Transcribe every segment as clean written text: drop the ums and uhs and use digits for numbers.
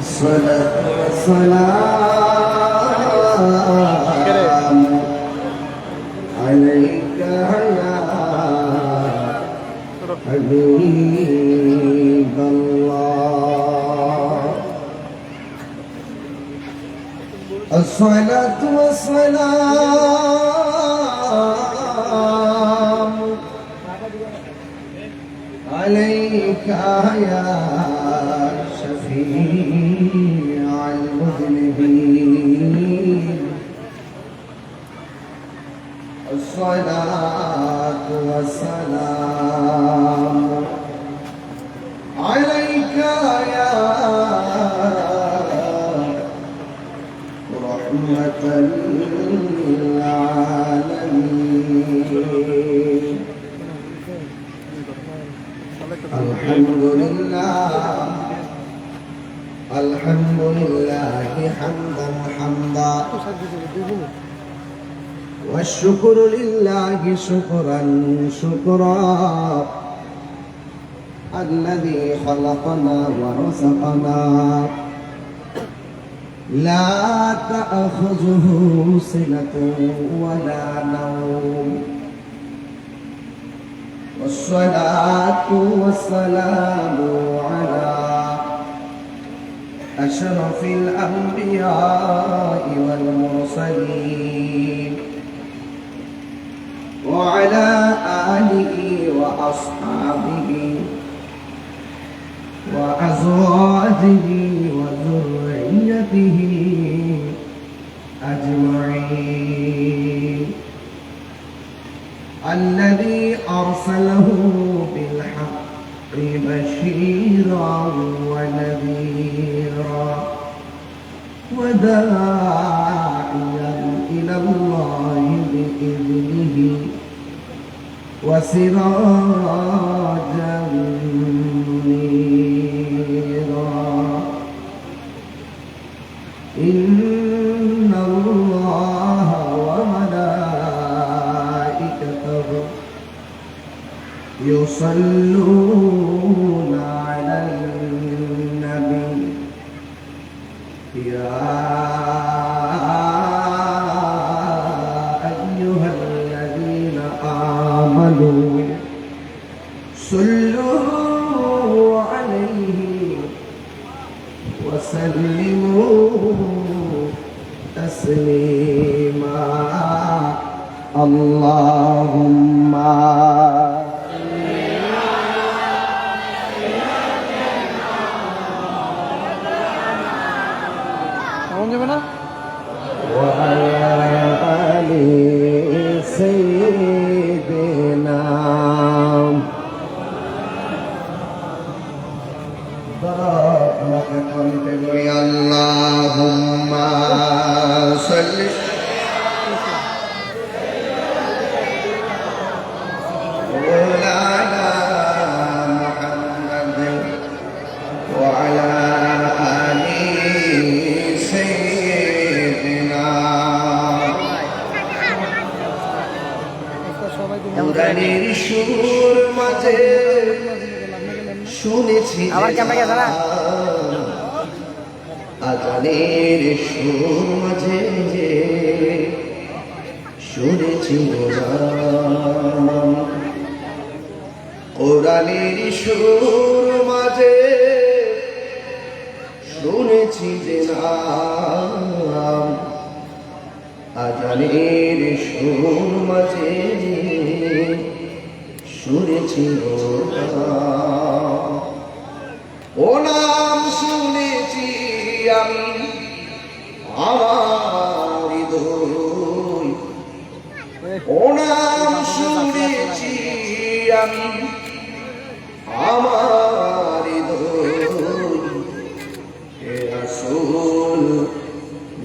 الصلاة والسلام عليك يا حبيب الله. الصلاة والسلام عليك يا شفيع المذنبين. الصلاة والسلام عليك يا رحمة للعالمين. الحمد لله حمدا حمدا، والشكر لله شكرا شكرا، الذي خلقنا ورزقنا لا تأخذه سنة ولا نوم. والصلاة والسلام على أشرف الأنبياء والمرسلين، وعلى آله وأصحابه وأزواجه وذريته أجمعين، الذي أرسله بالحق بشيرا ونذيرا وداعيا إلى الله بإذنه وسراجا منيرا. إن الله وملائكته يصلون على النبي يا أيها الذين آمنوا صلوا عليه وسلموا تسليما. اللهم وعلى آل سيدنا اللهم صل على محمد وعلى آل سيدنا. গানের সুর মাঝে শুনেছি আজানের সুর মাঝে শুনেছি কোরআনের সুর মাঝে শুনেছি যে নাম, আজানের সুর মাঝে শুনেছি ও নাম শুনেছি আমি আমার হৃদয়, ও নাম শুনেছি আমি আমার হৃদয়। হে রাসূল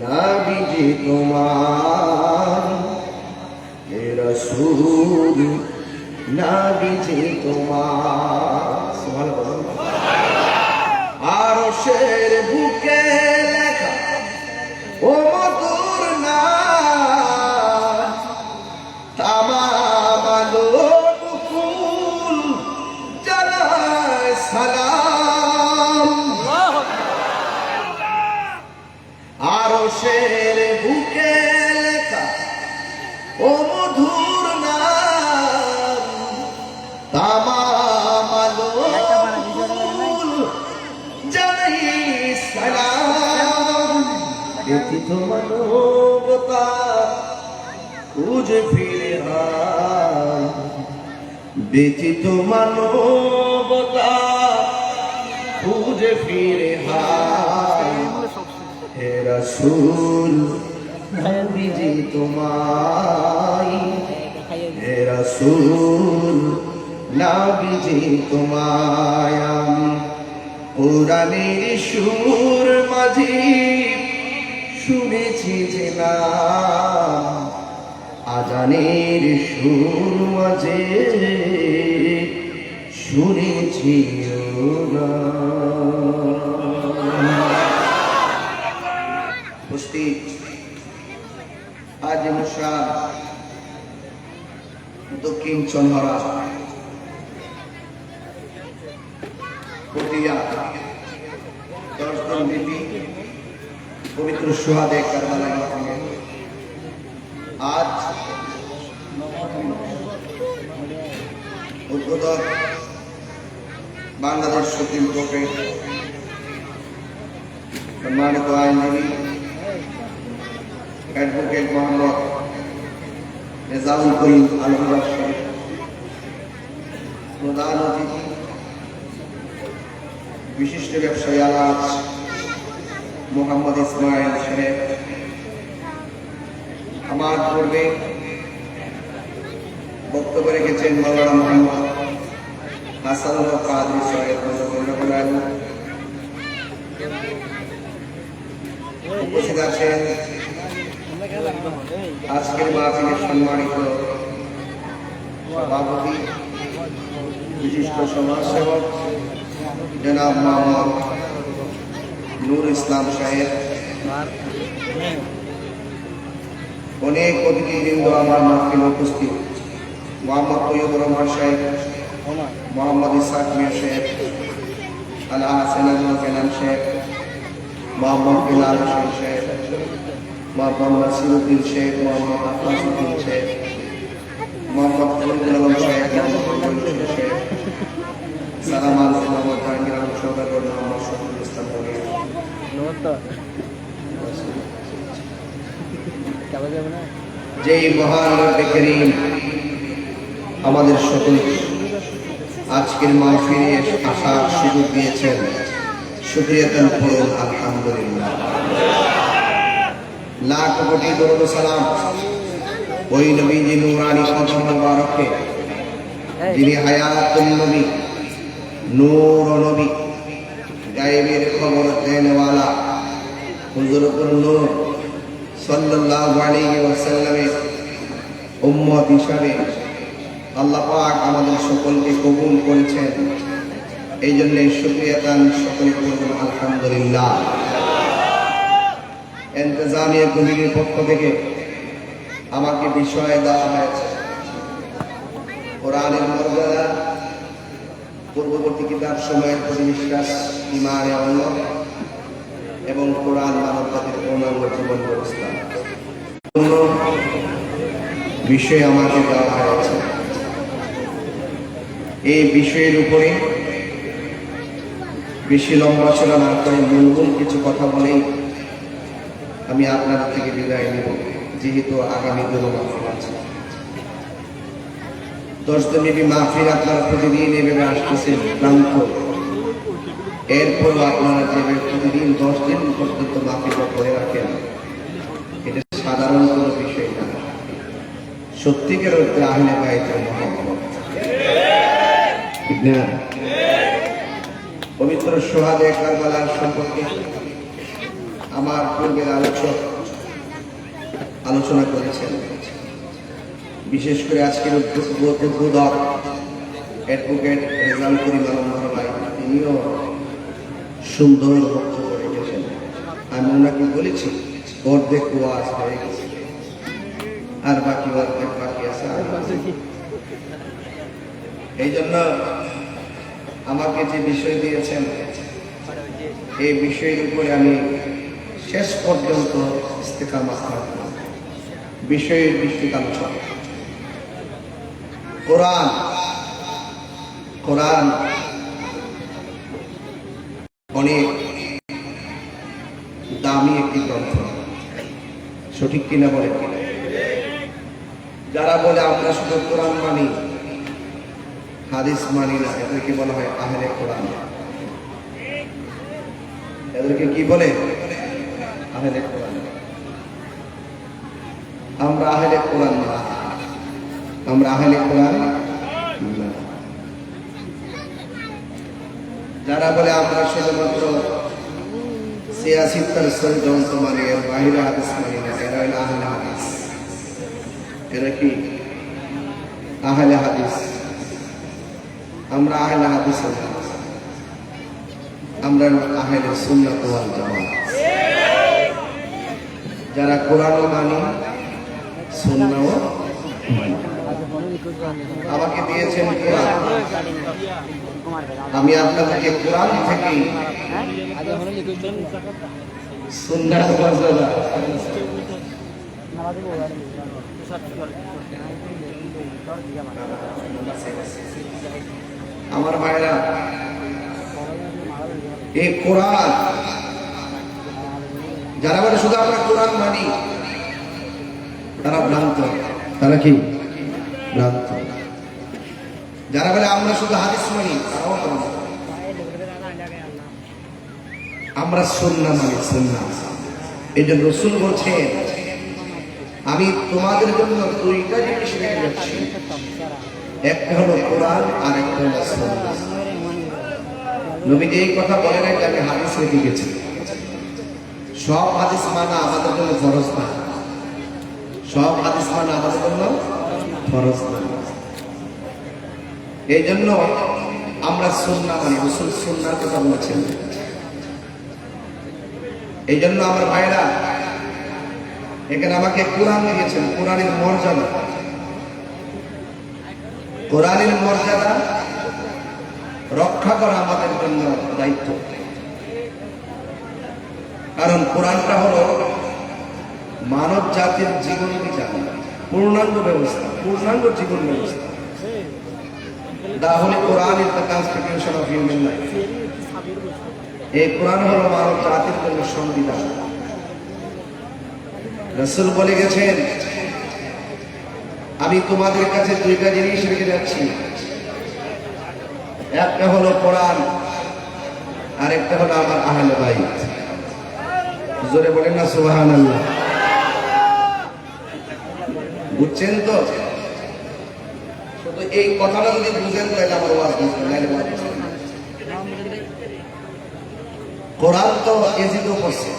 নবীজি তোমার, হে রাসূল নবীজি তোমার। সুবহানাল্লাহ। আরশের বুকে লেখা ও মধুর নাম, তামাম আলোক ফুল জানায় সালাম। মানুষের বুকে লেখা ও মধুর নাম তামাম আলোকুল জানাই সালাম ব্যথিত মানবতা খুঁজে ফিরে হায় ব্যথিত মানবতা খুঁজে ফিরে হায় হে রাসূল নবীজি তোমায় হে রাসূল নবীজি তোমায় আমি কোরআনের সুর মাঝে শুনেছি যে নাম আজানের সুর মাঝে শুনেছি উপস্থিত আজ মুশরাক দক্ষিণ চন্দ্রা পটিয়া 10 দিন ব্যাপী পবিত্র সুহাদে কারবালা মাঠে আজ উদ্বোধক বাংলাদেশ সুপ্রিম কোর্টের সম্মানিত আইনজীবী অ্যাডভোকেট মোহাম্মদ রেজাউল করিম আলমদার সাহেব, প্রধান অতিথি বিশিষ্ট ব্যবসায়ী আলাজ মোহাম্মদ ইসমাইল সাহেব, আমার পূর্বে বক্তব্য রেখেছেন মাওলানা মোহাম্মদ হাসান কাদরী সাহেব, উপস্থিত আছেন আজকের মাহফিলের সম্মানিত সভাপতি বিশিষ্ট সমাজসেবক জনাব মোহাম্মদ নূর ইসলাম সাহেব, অনেক অতিথিবৃন্দ আমার মাহফিলে উপস্থিত, মোহাম্মদ তৈয়বুর রহমান সাহেব, মোহাম্মদ ইসহাক মিয়া সাহেব, আলা হাসান কেনান সাহেব, মোহাম্মদ বিলাল হোসেন সাহেব, মোহাম্মদ নাসিরুদ্দিন শেখ, মোহাম্মদ আফলাসুদ্দিন শেখ, মোহাম্মদ ফরিদুল আলম সাহেব, মোহাম্মদ শেখ, সালাম আলাইকুম মোহাম্মদ জাহাঙ্গীর আলম সওদাগর, মোহাম্মদ শফিউল ইসলাম বলিয়া। যেই মহান রব্বে কারীম আমাদের সকল আজকের মাহফিলে আসার সুযোগ দিয়েছেন, শুকরিয়া আদান করুন আলহামদুলিল্লাহ। লাখ কোটি দরুদ ও সালাম ওই নবীজি নূরানি কদম মুবারকে যিনি হায়াতুন নবী, নূর নবী, গায়েবের খবর দেনওয়ালা হুজুরুল নূর সাল্লাল্লাহু আলাইহি ওয়াসাল্লামের উম্মত হিসাবে আল্লাহ পাক আমাদের সকলকে কবুল করেছেন। এই জন্য শুকরিয়া আদান সকলে করুন আলহামদুলিল্লাহ। ইন্তেজামিয়া কমিটির পক্ষ থেকে আমাকে বিষয় দেওয়া হয়েছে কোরআনের মর্যাদা, পূর্ববর্তী কিতাব সময়ের প্রতি বিশ্বাস, ঈমানে অঙ্গ এবং কোরআন মানব জাতির পূর্ণাঙ্গ জীবন ব্যবস্থা বিষয় আমাকে দেওয়া হয়েছে। এই বিষয়ের উপরে বেশি লম্বা চলা না করে মূল কিছু কথা বলেই আমি আপনাদের থেকে বিদায় নেব, যেহেতু আগামী দিনও মাহফিল আছে। 10 দিনব্যাপী মাহফিল আপনারা প্রতিদিন এভাবে আসতেছেন ক্লান্ত, এরপরও আপনারা যেভাবে প্রতিদিন 10 দিন পর্যন্ত মাহফিল করে রাখেন, এটা সাধারণ কোনো বিষয় না, সত্যিকার অর্থে আহলে বাইতের মহব্বত। ঠিক না? পবিত্র সোহাদে কারবালার সম্পর্কে আমার পূর্বের আলোচক আলোচনা করেছেন, বিশেষ করে আজকের উদ্বোধক অ্যাডভোকেট রেজাউল করিম আলমদার ভাই, তিনিও সুন্দর বক্তব্য রেখেছেন। আমি ওনাকে বলেছি অর্ধেক ওয়াজ হয়ে গেছে, আর বাকি অর্ধেক বাকি আছে। এই জন্য আমাকে যে বিষয় দিয়েছেন, এই বিষয়ের উপরে আমি শেষ পর্যন্ত ইস্তেকামাত থাকবে, বিষয়ের ভিত্তিক আলোচনা। কোরআন কোরআন অনেক দামি একটি গ্রন্থ, সঠিক কিনা বলে? যারা বলে আমরা শুধু কোরআন মানি, হাদিস মানি না, এদেরকে বলা হয় আহলে কোরআন। এদেরকে কি বলে? আহলে কোরআন। আমরা আহলে কোরআন না, আমরা আহলে কোরআন না। যারা বলে আমরা শুধুমাত্র সিয়াসিত্তার গ্রন্থ মানি, এর বাহিরে হাদিস মানি না, এরা হলো আহলে হাদিস। এরা কি আহলে হাদিস? আমরা আহলে হাদিস না, আমরা আহলে সুন্নাত ওয়াল জামাত। যারা কোরআনও মানি, সুন্নাহও মানি। আমাকে দিয়েছেন কোরআন, আমি আপনাদেরকে কোরআন থেকে সুন্নাত ওয়াল জামাত। আমার ভাইরা, এই কোরআন যারা বলে শুধু আমরা কোরআন মানি, তারা ভ্রান্ত। তারা কি ভ্রান্ত? যারা বলে আমরা শুধু হাদিস মানি, তারাও ভ্রান্ত। আমরা সুন্নাহ মানি, সুন্নাহ। এই জন্য রাসূল বলছেন, আমি তোমাদের জন্য দুইটা জিনিস রেখে যাচ্ছি, একটা হলো কোরআন আর একটা হলো সুন্নাহ। নবীজি এই কথা বলে নাই যে আমি হাদিস রেখে গেছি। সব হাদিস মানা আমাদের জন্য ফরজ না, সব হাদিস মানা আমাদের জন্য ফরজ না। এই জন্য আমরা সুন্নাহ মানি, রাসূল সুন্নাহর কথা বলেছেন। এই জন্য আমার ভাইরা, এখানে আমাকে কোরআন দিয়েছেন, কোরআনের মর্যাদা, কোরআনের মর্যাদা রক্ষা করা আমাদের জন্য দায়িত্ব। কারণ কোরআনটা হলো মানব জাতির জীবন বিধান, পূর্ণাঙ্গ ব্যবস্থা, পূর্ণাঙ্গ জীবন ব্যবস্থা। The Holy Quran is the constitution of human life. এই কোরআন হলো মানব জাতির জন্য সংবিধান। রাসূল বলে গেছেন, আমি তোমাদের কাছে দুইটা জিনিস রেখে যাচ্ছি, একটা হলো কোরআন আর একটা হলো আমার আহলে বাইত। জোরে বলেন না সুবহানাল্লাহ। বুঝছেন তো? শুধু এই কথাটা যদি বুঝেন তাহলে আমার ওয়াজ বুঝবেন, নাইলে ওয়াজ বুঝবেন না। কোরআন তো এজিদও পড়ছে,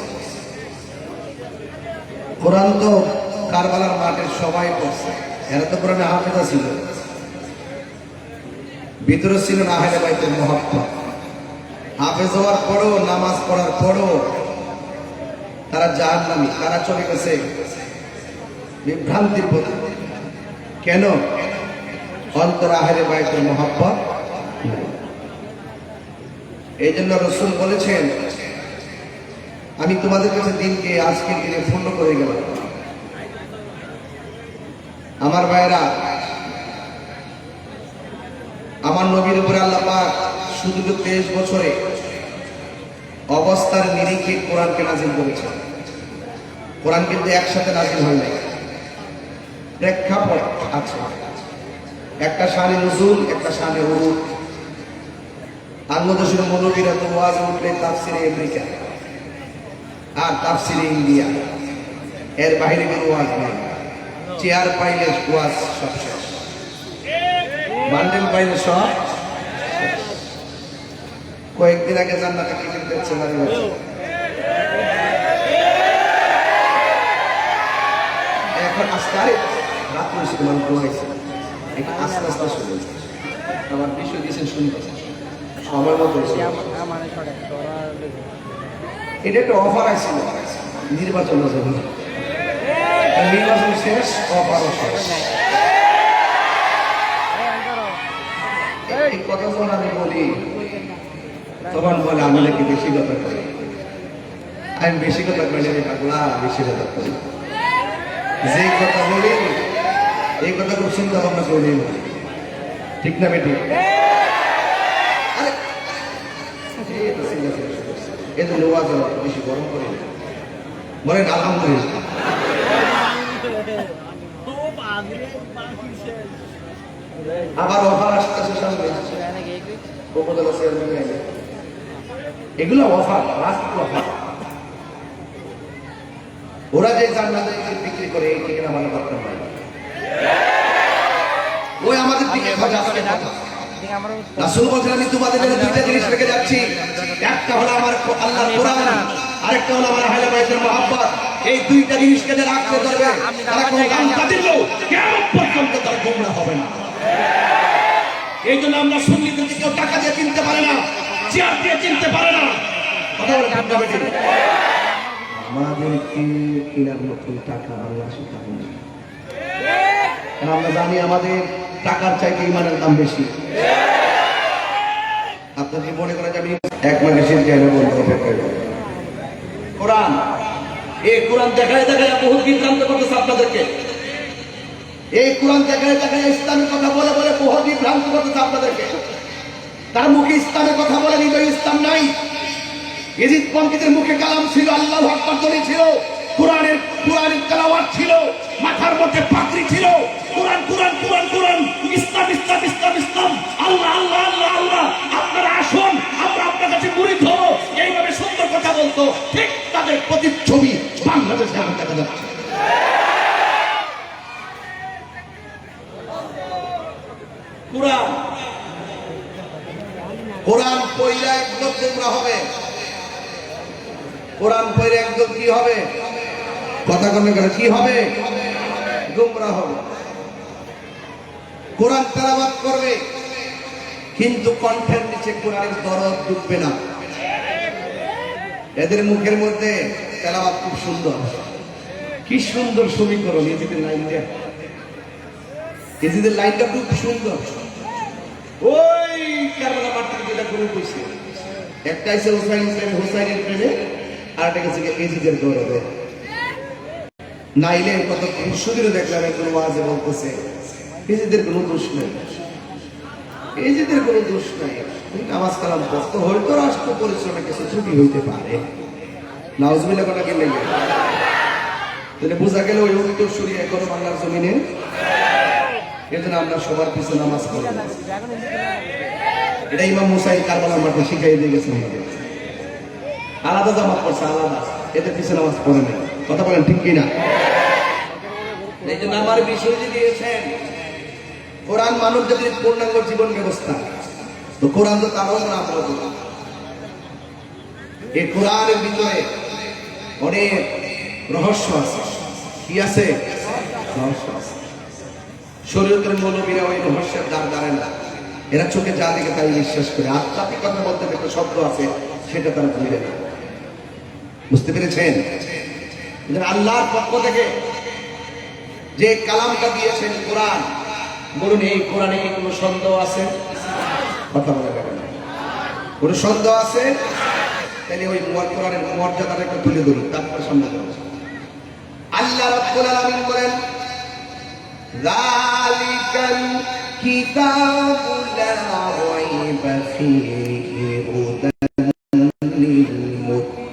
কোরআন তো কারবালার মাঠের সবাই পড়ছে, এরা তো কোরআনে হাফেজা ছিল, ভিতরে ছিল না আহলে বাইতের মুহাব্বত। হাফেজ হওয়ার পরও, নামাজ পড়ার পরও তারা জাহান্নামী, তারা চলে গেছে বিভ্রান্তির পথে। কেন? অন্তর আহলে বাইতের মুহাব্বত। এই জন্য রাসূল বলেছেন, আমি তোমাদের কাছে দিনকে আজকের দিনে পূর্ণ করে গেলাম। আমার ভাইরা, আমার নবীর উপরে আল্লাহ পাক শুধু 23 বছরে অবস্থার নিরিখে কোরআনকে নাজিল করেছেন। কোরআন কিন্তু একসাথে নাজিল হয় নাই, প্রেক্ষাপট আছে। একটা শানে নুজুল, একটা শানে উরুদ। বাংলাদেশের মৌলবীরা তো ওয়াজ উঠলে তাফসিরে আমেরিকা আর তাফসিরে ইন্ডিয়া, এর বাইরে কোনো ওয়াজ নেই। চেয়ার পাইলে ওয়াজ সব শেষ, বান্ডেল পাইলে সব শেষ। কয়েকদিন আগে জান্নাতে টিকিট দিচ্ছে না, এখন আস্তে রাত হয়েছে, মানুষ ঘুমাইছে, আস্তে আস্তে শুনে আমার বিষয় দিয়েছেন শুনতে সময় মতো। এটা একটা অফার আসছিল নির্বাচনের জন্য, নির্বাচন শেষ, অফারও শেষ। এই কথা যখন আমি বলি তখন বলে আমি নাকি বেশি কথা করি। আমি বেশি কথা বলি, আমি পাগলা বেশি কথা বলি, যে কথা বলি এই কথা খুব চিন্তা ভাবনা করি, ঠিক না বেটি? এই তো লোয়া জল বেশি গরম করি না, বলেন আলহামদুলিল্লাহ। আবার অফার আসতেছে সামনে, উপজেলা চেয়ারম্যান, এগুলো অফার, রাষ্ট্র অফার। ওরা যে জান্নাতে বিক্রি করে এই ঠিকানা ভালো করতে পারে, ওই আমাদের দিকে রাসূল বলেন আমি তোমাদের জন্য দুইটা জিনিস রেখে যাচ্ছি, একটা হলো আমার আল্লাহর কোরআন, আরেকটা হলো আমার আহলে বাইতের মহব্বত। এই দুইটা জিনিসকে যারা আঁকড়ে ধরবে তারা কোনো গামছা দিলেও কিয়ামত পর্যন্ত তারা গোমরা হবে না। এই জন্য আমরা সুন্নিদেরকে কেউ টাকা দিয়ে কিনতে পারে না, চেয়ার দিয়ে কিনতে পারে না। কথা বলে কামটা বেটি, আমাদেরকে কেনার মতো টাকা আল্লাহ শিখাবে না, কারণ আমরা জানি আমাদের টাকার চাইতে ইমানের দাম বেশি। আপনাদের মনে করেন যে আমি এক ম্যাগাজিন চাইলে বলতে অপেক্ষা করি কোরআন, এই কোরআন দেখায় দেখায় বহু বিভ্রান্ত করতেছে আপনাদেরকে। এই কোরআন দেখায় দেখায় ইসলামের কথা বলে বলে বহু বিভ্রান্ত করতেছে আপনাদেরকে। তার মুখে ইসলামের কথা বলে হৃদয় ইসলাম নাই। ইজিদ পন্থীদের মুখে কালাম ছিল, আল্লাহু আকবার ধ্বনি ছিল, কোরআনের তেলাওয়াত ছিল, মাথার মধ্যে পাগড়ি ছিল, কোরআন কোরআন কোরআন কোরআন, ইসলাম ইসলাম ইসলাম ইসলাম, আল্লাহ আল্লাহ আল্লাহ আল্লাহ, আপনারা আসুন আমরা আপনার কাছে মুরিদ হব, এইভাবে সুন্দর কথা বলতো। ঠিক তাদের প্রতিচ্ছবি বাংলাদেশে এখন দেখা যাচ্ছে। কোরআন কোরআন পড়লে একদম গোমরা হবে, কোরআন পড়লে একদম কি হবে? কথা কমে গেলে কি হবে? গোমরা হবে। কোরআন তেলাওয়াত করবে কিন্তু কণ্ঠের নিচে কোরআনের দরদ ঢুকবে না। এদের মুখের মধ্যে তেলাওয়াত খুব সুন্দর, কি সুন্দর সমীকরণ, এদের লাইনটা, এদের লাইনটা খুব সুন্দর। ওই কারবালা মাঠ থেকে যেটা করে কইছে, একটা আছে হুসাইনের প্রেমে, আর একটা গেছে এজিদের গৌরবে। নাইলে কত সুদীরও দেখলাম একজন ওয়াজে বলতেছে এজিদের কোনো দোষ নাই, এজিদের কোনো দোষ নাই, নামাজ কালাম পড়তো, হয়তো রাষ্ট্র পরিশ্রমে কিছু ত্রুটি হইতে পারে, নাউজুবিল্লাহ কথা কেন লেগে তাহলে বোঝা গেল ওই উত্তর সরিয়ে এখনো বাংলার জমিনে। এজন্য আমরা সবার পিছনে নামাজ পড়ি, এটা ইমাম মুসাইদ কারবালার মাঠে শিখাই দিয়ে গেছেন আমাদের। আলাদা জামাত পড়ছে, আলাদা, এদের পিছনে নামাজ পড়ে না। কথা বলেন ঠিক কিনা? এই জন্য আমার বিষয় যে দিয়েছেন কোরআন মানব জাতির পূর্ণাঙ্গ জীবন ব্যবস্থা, তো কোরআন তো তারও না। এই কোরআনের ভিতরে অনেক রহস্য আছে। কি আছে? রহস্য আছে। শরীয়তের মৌলবীরা ওই রহস্যের দ্বার দাঁড়ায় না, এরা চোখে যা দেখে তাই বিশ্বাস করে। আধ্যাত্মিকতার মধ্যে একটা শব্দ আছে, সেটা তারা বুঝে না। বুঝতে পেরেছেন? আল্লাহর পক্ষ থেকে যে কালামটা দিয়েছেন কোরআন, বলুন এই কোরআনে কি কোনো সন্দেহ আছে? কথা বলে গেলেন, কোনো সন্দেহ আছে? তাহলে ওই কোরআনের মর্যাদাটা একটু তুলে ধরুন, তারপর সামনে যাবো। আল্লাহ রাব্বুল আলামিন বলেন যালিকাল কিতাবু লা রাইবা ফীহি হুদাল লিল মুত্তাকিন।